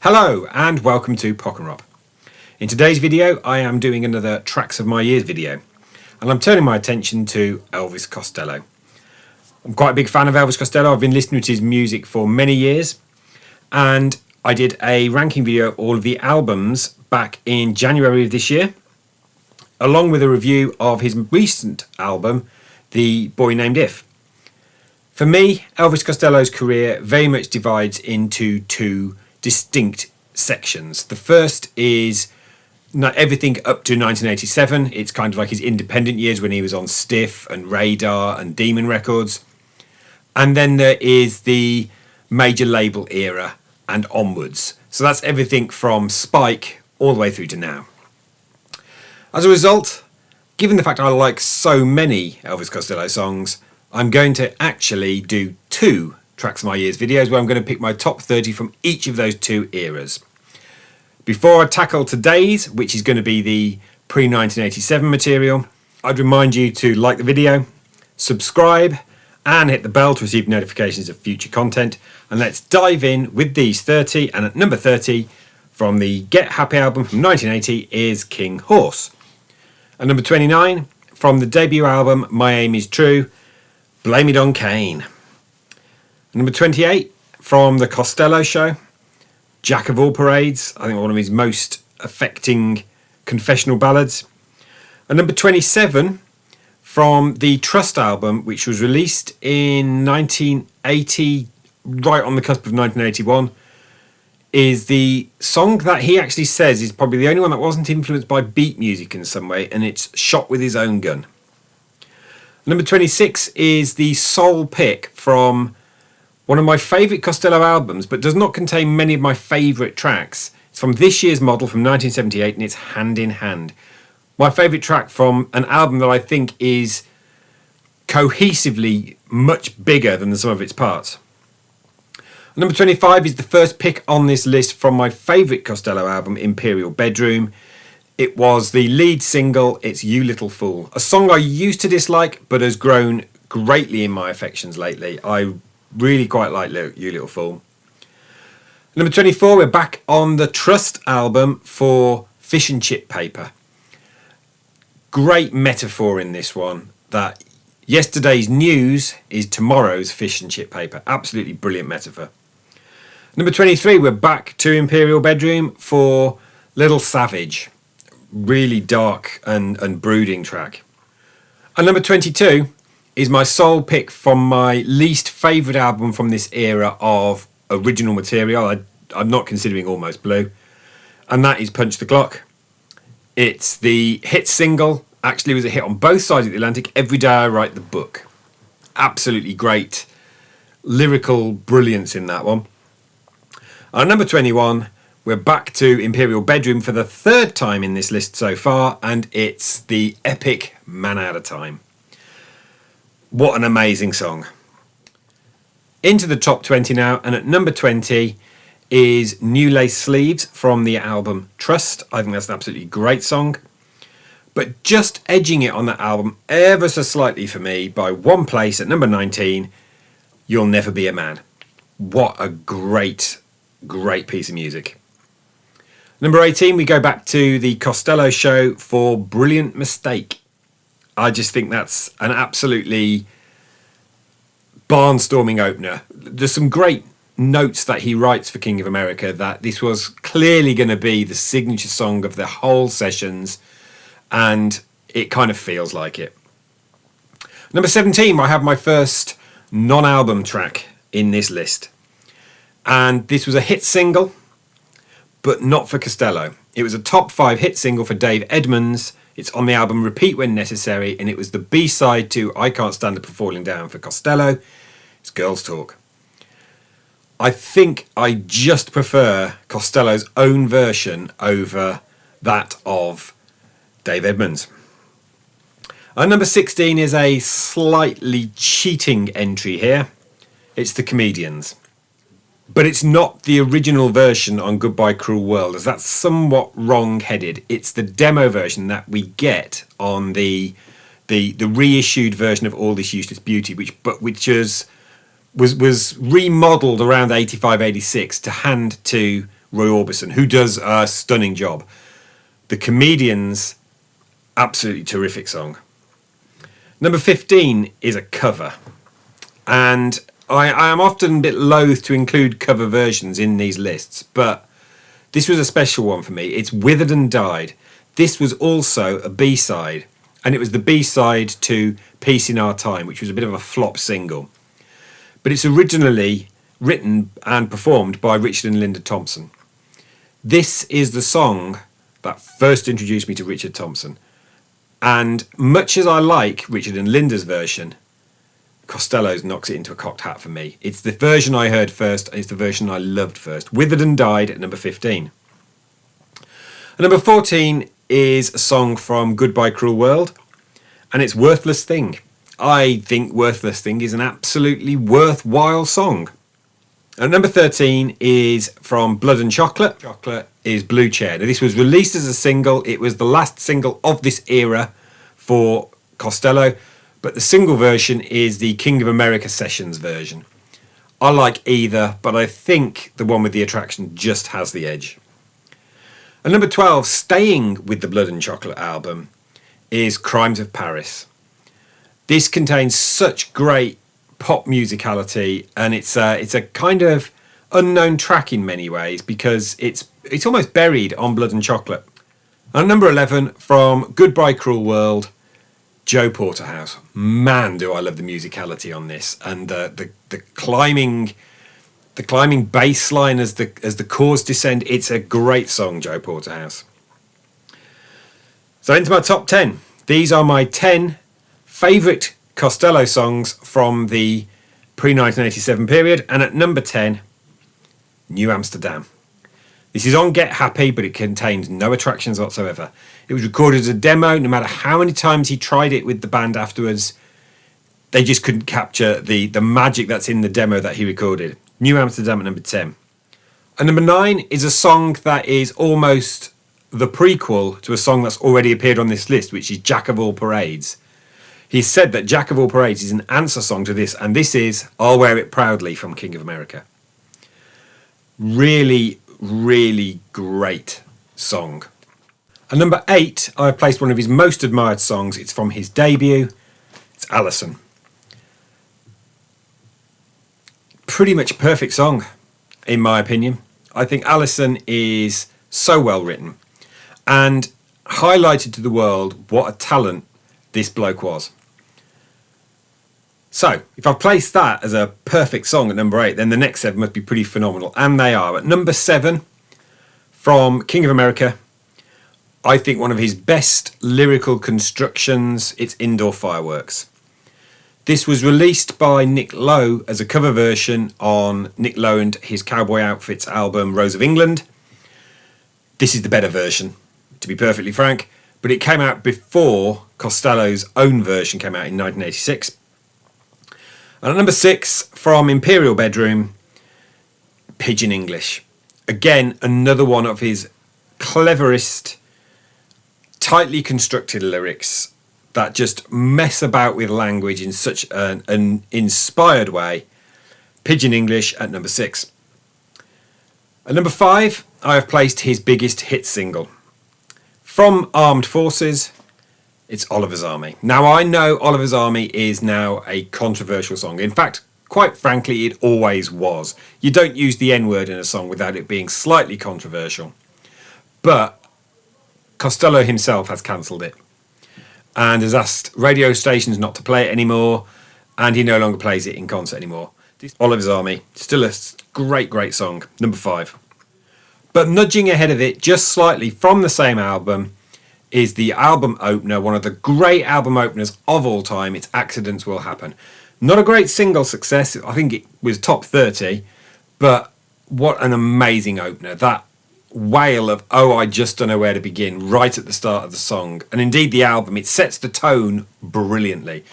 Hello and welcome to Pock and Rob. In today's video I am doing another Tracks of My Years video and I'm turning my attention to Elvis Costello. I'm quite a big fan of Elvis Costello. I've been listening to his music for many years and I did a ranking video of all of the albums back in January of this year, along with a review of his recent album, The Boy Named If. For me, Elvis Costello's career very much divides into two distinct sections. The first is everything up to 1987. It's kind of like his independent years when he was on Stiff and Radar and Demon Records. And then there is the major label era and onwards. So that's everything from Spike all the way through to now. As a result, given the fact I like so many Elvis Costello songs, I'm going to actually do two Tracks of My Years videos where I'm going to pick my top 30 from each of those two eras. Before I tackle today's, which is going to be the pre-1987 material, I'd remind you to like the video, subscribe and hit the bell to receive notifications of future content. And let's dive in with these 30. And at number 30 from the Get Happy album from 1980 is King Horse. At number 29 from the debut album My Aim Is True, Blame It on Cain. Number 28 from the Costello Show, Jack of All Parades, I think one of his most affecting confessional ballads. And number 27 from the Trust album, which was released in 1980, right on the cusp of 1981, is the song that he actually says is probably the only one that wasn't influenced by beat music in some way, and it's Shot With His Own Gun. Number 26 is the sole pick from one of my favourite Costello albums, but does not contain many of my favourite tracks. It's from this year's model from 1978 and it's Hand in Hand. My favourite track from an album that I think is cohesively much bigger than the sum of its parts. Number 25 is the first pick on this list from my favourite Costello album, Imperial Bedroom. It was the lead single, It's You Little Fool, a song I used to dislike but has grown greatly in my affections lately. I really quite like You Little Fool. Number 24, we're back on the Trust album for Fish and Chip Paper. Great metaphor in this one, that yesterday's news is tomorrow's fish and chip paper. Absolutely brilliant metaphor. Number 23, we're back to Imperial Bedroom for Little Savage. Really dark and brooding track. And number 22 is my sole pick from my least favourite album from this era of original material. I'm not considering Almost Blue. And that is Punch the Clock. It's the hit single. Actually was a hit on both sides of the Atlantic. Every Day I Write the Book. Absolutely great lyrical brilliance in that one. And number 21, we're back to Imperial Bedroom for the third time in this list so far, and it's the epic Man Out of Time. What an amazing song. Into the top 20 now, and at number 20 is New Lace Sleeves from the album Trust. I think that's an absolutely great song. But just edging it on that album ever so slightly for me by one place at number 19, You'll Never Be a Man. What a great piece of music. Number 18, we go back to the Costello Show for Brilliant Mistake. I just think that's an absolutely barnstorming opener. There's some great notes that he writes for King of America that this was clearly going to be the signature song of the whole sessions, and it kind of feels like it. Number 17, I have my first non-album track in this list. And this was a hit single, but not for Costello. It was a top 5 hit single for Dave Edmunds. It's on the album Repeat When Necessary, and it was the B-side to I Can't Stand Up for Falling Down for Costello. It's Girls Talk. I think I just prefer Costello's own version over that of Dave Edmunds. And number 16 is a slightly cheating entry here. It's The Comedians. But it's not the original version on Goodbye Cruel World, as that's somewhat wrong-headed. It's the demo version that we get on the reissued version of All This Useless Beauty, which was remodelled around 85, 86 to hand to Roy Orbison, who does a stunning job. The Comedians, absolutely terrific song. Number 15 is a cover, and I am often a bit loath to include cover versions in these lists, but this was a special one for me. It's Withered and Died. This was also a B-side, and it was the B-side to Peace in Our Time, which was a bit of a flop single. But it's originally written and performed by Richard and Linda Thompson. This is the song that first introduced me to Richard Thompson. And much as I like Richard and Linda's version, Costello's knocks it into a cocked hat for me. It's the version I heard first, and it's the version I loved first. Withered and Died at number 15. And number 14 is a song from Goodbye Cruel World, and it's Worthless Thing. I think Worthless Thing is an absolutely worthwhile song. And number 13 is from Blood and Chocolate. Chocolate is Blue Chair. Now, this was released as a single. It was the last single of this era for Costello, but the single version is the King of America Sessions version. I like either, but I think the one with the attraction just has the edge. And number 12, staying with the Blood and Chocolate album, is Crimes of Paris. This contains such great pop musicality, and it's a kind of unknown track in many ways because it's almost buried on Blood and Chocolate. And number 11, from Goodbye Cruel World, Joe Porterhouse. Man, do I love the musicality on this, and the climbing bass line as the chords descend. It's a great song, Joe Porterhouse. So into my top 10. These are my 10 favourite Costello songs from the pre-1987 period, and at number 10, New Amsterdam. This is on Get Happy, but it contains no attractions whatsoever. It was recorded as a demo. No matter how many times he tried it with the band afterwards, they just couldn't capture the magic that's in the demo that he recorded. New Amsterdam at number 10. And number 9 is a song that is almost the prequel to a song that's already appeared on this list, which is Jack of All Parades. He said that Jack of All Parades is an answer song to this, and this is I'll Wear It Proudly from King of America. Really, really great song. And number 8, I've placed one of his most admired songs. It's from his debut. It's Alison. Pretty much a perfect song, in my opinion. I think Alison is so well written and highlighted to the world what a talent this bloke was. So, if I've placed that as a perfect song at number 8, then the next 7 must be pretty phenomenal, and they are. At number 7, from King of America, I think one of his best lyrical constructions, it's Indoor Fireworks. This was released by Nick Lowe as a cover version on Nick Lowe and his Cowboy Outfits album Rose of England. This is the better version, to be perfectly frank, but it came out before Costello's own version came out in 1986. And at number 6, from Imperial Bedroom, Pigeon English. Again, another one of his cleverest, tightly constructed lyrics that just mess about with language in such an inspired way. Pigeon English at number 6. At number 5, I have placed his biggest hit single. From Armed Forces, it's Oliver's Army. Now, I know Oliver's Army is now a controversial song. In fact, quite frankly, it always was. You don't use the N-word in a song without it being slightly controversial. But Costello himself has cancelled it and has asked radio stations not to play it anymore, and he no longer plays it in concert anymore. Oliver's Army, still a great song. Number 5. But nudging ahead of it just slightly from the same album is the album opener, one of the great album openers of all time. It's Accidents Will Happen. Not a great single success. I think it was top 30, but what an amazing opener. That wail of, oh, I just don't know where to begin, right at the start of the song. And indeed the album, it sets the tone brilliantly.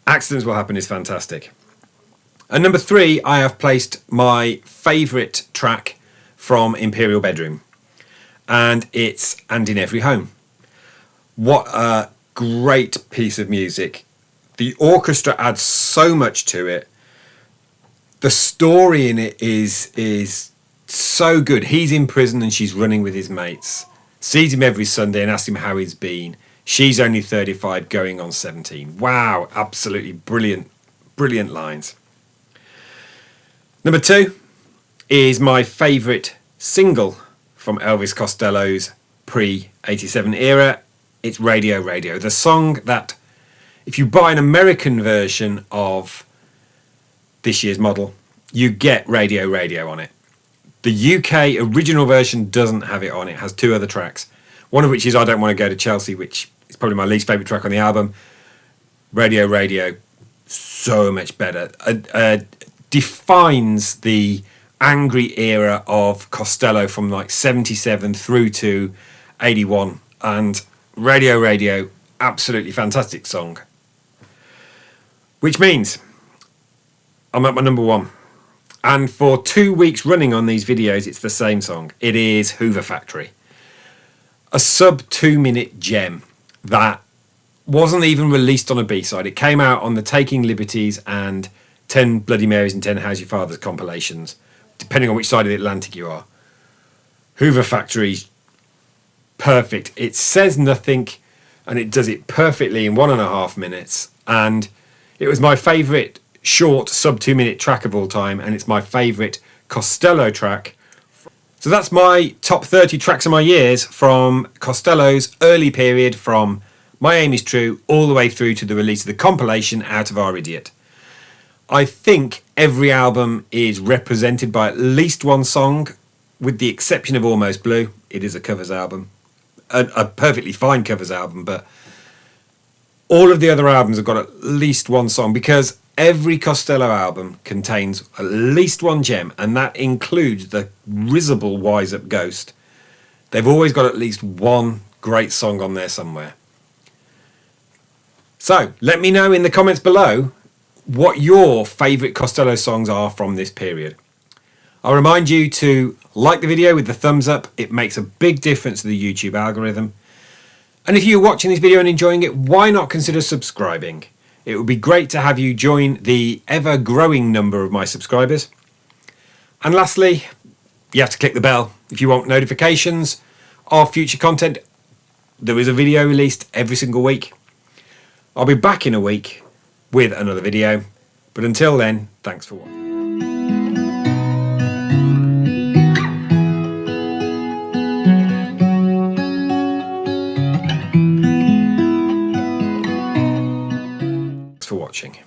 Accidents Will Happen is fantastic. At number 3, I have placed my favourite track from Imperial Bedroom, and it's And in Every Home. What a great piece of music. The orchestra adds so much to it. The story in it is So good. He's in prison and she's running with his mates. Sees him every Sunday and asks him how he's been. She's only 35 going on 17. Wow, absolutely brilliant, brilliant lines. Number 2 is my favourite single from Elvis Costello's pre-87 era. It's Radio Radio, the song that if you buy an American version of this year's model, you get Radio Radio on it. The UK original version doesn't have it on. It has 2 other tracks, one of which is I Don't Want to Go to Chelsea, which is probably my least favourite track on the album. Radio Radio, so much better. Defines the angry era of Costello from like 77 through to 81, and Radio Radio, absolutely fantastic song. Which means I'm at my number 1. And for 2 weeks running on these videos, it's the same song. It is Hoover Factory. A sub 2-minute gem that wasn't even released on a B-side. It came out on the Taking Liberties and 10 Bloody Marys and 10 How's Your Father's compilations, depending on which side of the Atlantic you are. Hoover Factory's perfect. It says nothing and it does it perfectly in 1.5 minutes. And it was my favourite short sub 2-minute track of all time, and it's my favourite Costello track. So that's my top 30 tracks of my years from Costello's early period, from My Aim Is True all the way through to the release of the compilation Out of Our Idiot. I think every album is represented by at least one song, with the exception of Almost Blue. It is a covers album, a perfectly fine covers album, but all of the other albums have got at least one song, because every Costello album contains at least one gem, and that includes the risible Wise Up Ghost. They've always got at least one great song on there somewhere. So let me know in the comments below what your favourite Costello songs are from this period. I'll remind you to like the video with the thumbs up. It makes a big difference to the YouTube algorithm. And if you're watching this video and enjoying it, why not consider subscribing? It would be great to have you join the ever-growing number of my subscribers. And lastly, you have to click the bell if you want notifications of future content. There is a video released every single week. I'll be back in a week with another video. But until then, thanks for watching. For watching.